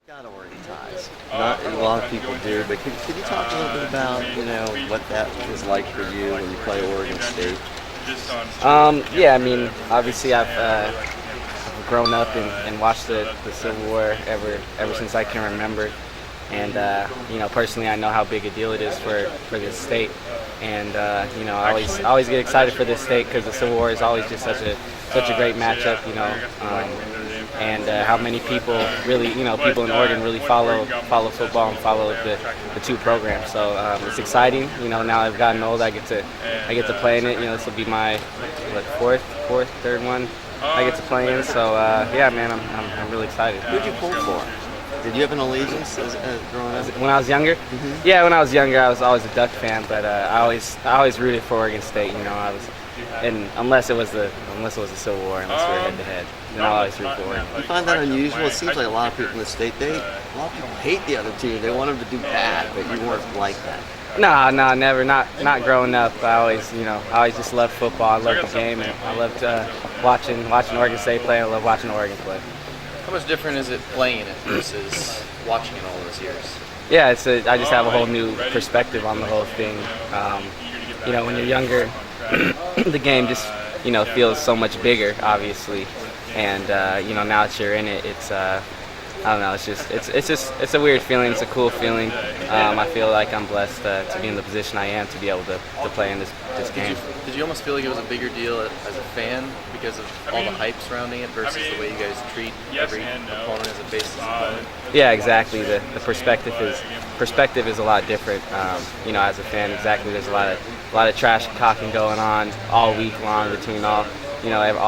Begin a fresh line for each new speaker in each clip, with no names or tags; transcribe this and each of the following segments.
Got Oregon ties. Not a lot of people do, but could you talk a little bit about what that was like for you when you play Oregon State?
Yeah, I mean, obviously grown up and watched the Civil War ever since I can remember, and personally, I know how big a deal it is for this state, and I always get excited for this state because the Civil War is always just such a great matchup, and how many people really, people in Oregon really follow football and follow the two programs. So it's exciting. Now I've gotten old, I get to play in it. This will be my third one I get to play in. So yeah, man, I'm really excited.
Who'd you pull for? Did you have an allegiance as growing up?
When I was younger, yeah, when I was younger, I was always a Duck fan, but I always rooted for Oregon State. And unless it was the Civil War, unless we were head to head, then I'll always root for Oregon.
You find that unusual? It seems like a lot of people in the state, a lot of people hate the other team. They want them to do bad, but you weren't like that.
No, never. Not growing up. I always just loved football. I loved the game, and I loved watching Oregon State play. I love watching Oregon play.
How much different is it playing it versus watching it all those years?
Yeah, I just have a whole new perspective on the whole thing. When you're younger, the game just feels so much bigger, obviously, and now that you're in it, it's I don't know. It's a weird feeling. It's a cool feeling. I feel like I'm blessed to be in the position I am to be able to play in this game.
Did you almost feel like it was a bigger deal as a fan because of all the hype surrounding it versus the way you guys treat every opponent as a basis opponent?
Yeah, exactly. The perspective is a lot different. As a fan, exactly. There's a lot of trash talking going on all week long between all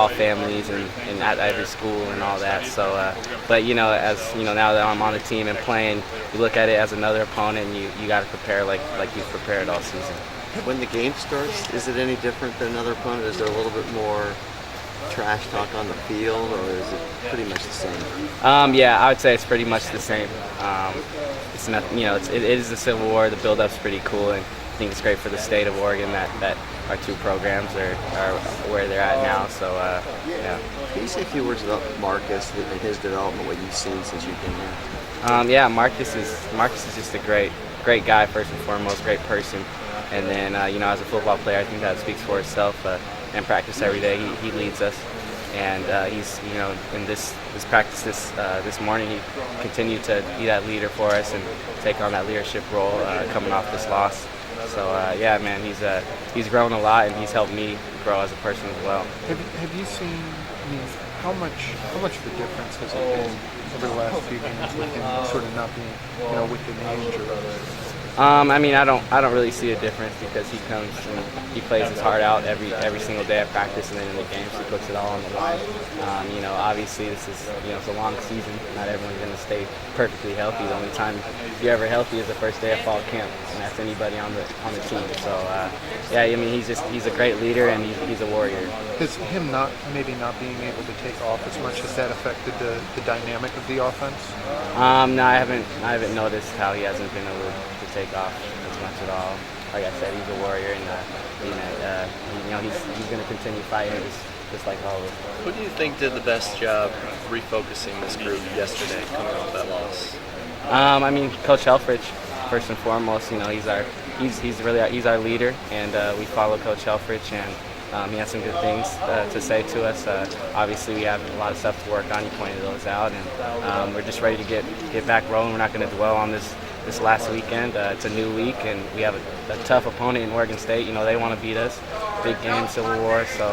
families and at every school and all that. So, but now that I'm on the team and playing, you look at it as another opponent, and you got to prepare like you've prepared all season.
When the game starts, is it any different than another opponent? Is there a little bit more trash talk on the field, or is it pretty much the same?
Yeah, I would say it's pretty much the same. It's not, it is the Civil War. The build-up's pretty cool, and I think it's great for the state of Oregon that our two programs are where they're at now. So yeah.
Can you say a few words about Marcus and his development, what you've seen since you've been here?
Yeah, Marcus is just a great guy first and foremost, great person, and then as a football player, I think that speaks for itself. In practice every day, he leads us, and he's in this practice this morning, he continued to be that leader for us and take on that leadership role coming off this loss. So yeah, man, he's grown a lot, and he's helped me grow as a person as well.
Have you seen? I mean, how much of a difference has it been over the last few games with him sort of not being, with the age or other?
I mean, I don't really see a difference because he comes and he plays his heart out every single day at practice, and then in the games he puts it all on the line. Obviously this is it's a long season. Not everyone's going to stay perfectly healthy. The only time you're ever healthy is the first day of fall camp, and that's anybody on the team. So yeah, I mean he's a great leader, and he's a warrior.
Has him maybe not being able to take off as much, has that affected the dynamic of the offense?
No, I haven't noticed how he hasn't been able to take off as much at all. Like I said, he's a warrior, and he's going to continue fighting just like always.
Who do you think did the best job refocusing this group yesterday, coming off that loss?
I mean, Coach Helfrich, first and foremost. He's our leader, and we follow Coach Helfrich, and he has some good things to say to us. Obviously, we have a lot of stuff to work on. He pointed those out, and we're just ready to get back rolling. We're not going to dwell on this last weekend. It's a new week, and we have a tough opponent in Oregon State. They want to beat us. Big game, Civil War, so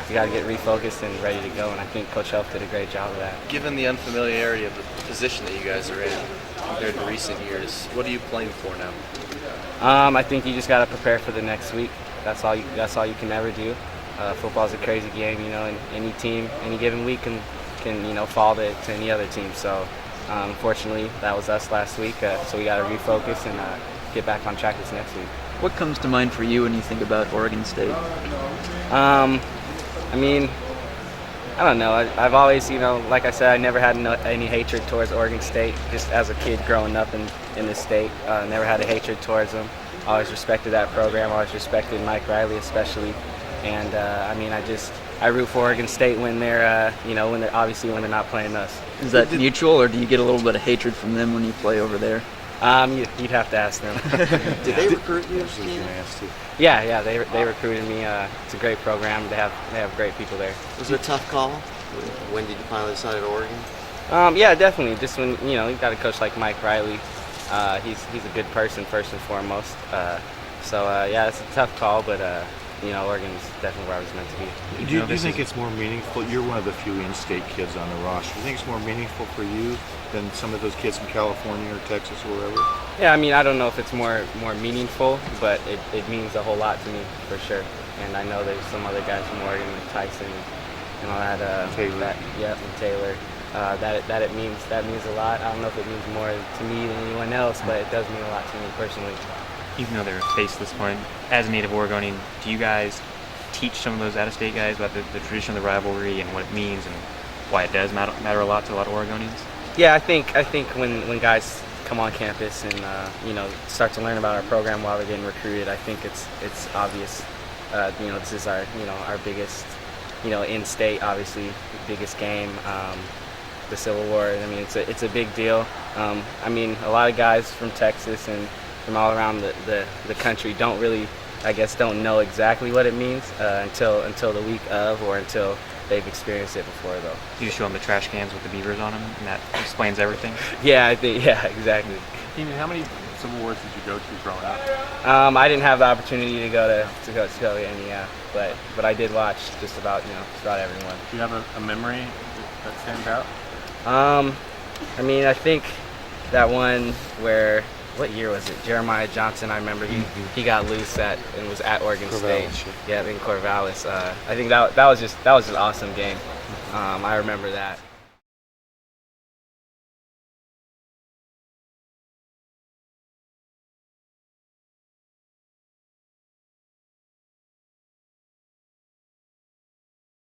we got to get refocused and ready to go, and I think Coach Helf did a great job of that.
Given the unfamiliarity of the position that you guys are in compared to recent years, what are you playing for now?
I think you just got to prepare for the next week. That's all you can ever do. Football's a crazy game, and any team, any given week can fall to any other team. So unfortunately, that was us last week. So we got to refocus and get back on track this next week.
What comes to mind for you when you think about Oregon State?
I mean, I don't know. I've always, like I said, I never had any hatred towards Oregon State. Just as a kid growing up in this state, never had a hatred towards them. Always respected that program. Always respected Mike Riley especially. And I mean, I just I root for Oregon State when they're when they're obviously when they're not playing us.
Is that mutual, or do you get a little bit of hatred from them when you play over there?
You'd have to ask them.
Did they recruit you? Keanon?
Yeah, they recruited me. It's a great program. They have great people there.
Was it a tough call? When did you finally decide Oregon?
Yeah, definitely. Just when you got a coach like Mike Riley, he's a good person first and foremost. Yeah, it's a tough call, but Oregon's definitely where I was meant to be.
Do you think it's more meaningful? You're one of the few in-state kids on the roster. Do you think it's more meaningful for you than some of those kids from California or Texas or wherever?
Yeah, I mean, I don't know if it's more meaningful, but it means a whole lot to me for sure. And I know there's some other guys from Oregon, like Tyson and all that.
Taylor.
And Taylor. That means a lot. I don't know if it means more to me than anyone else, but it does mean a lot to me personally.
Even though they're faceless point, as a native Oregonian, do you guys teach some of those out-of-state guys about the tradition of the rivalry and what it means and why it does matter a lot to a lot of Oregonians?
Yeah, I think when guys come on campus and start to learn about our program while they're getting recruited, I think it's obvious. This is our biggest in-state, obviously biggest game. The Civil War. I mean, it's a big deal. I mean, a lot of guys from Texas and from all around the country don't know exactly what it means until the week of, or until they've experienced it before, though.
You show them the trash cans with the beavers on them, and that explains everything?
Yeah, exactly.
Keanon, how many Civil Wars did you go to growing up?
I didn't have the opportunity to go to any, but I did watch just about everyone.
Do you have a memory that stands out?
I mean, I think that one where, what year was it? Jeremiah Johnson, I remember he got loose and was at Oregon State. Yeah, in Corvallis. I think that was just an awesome game. I remember that.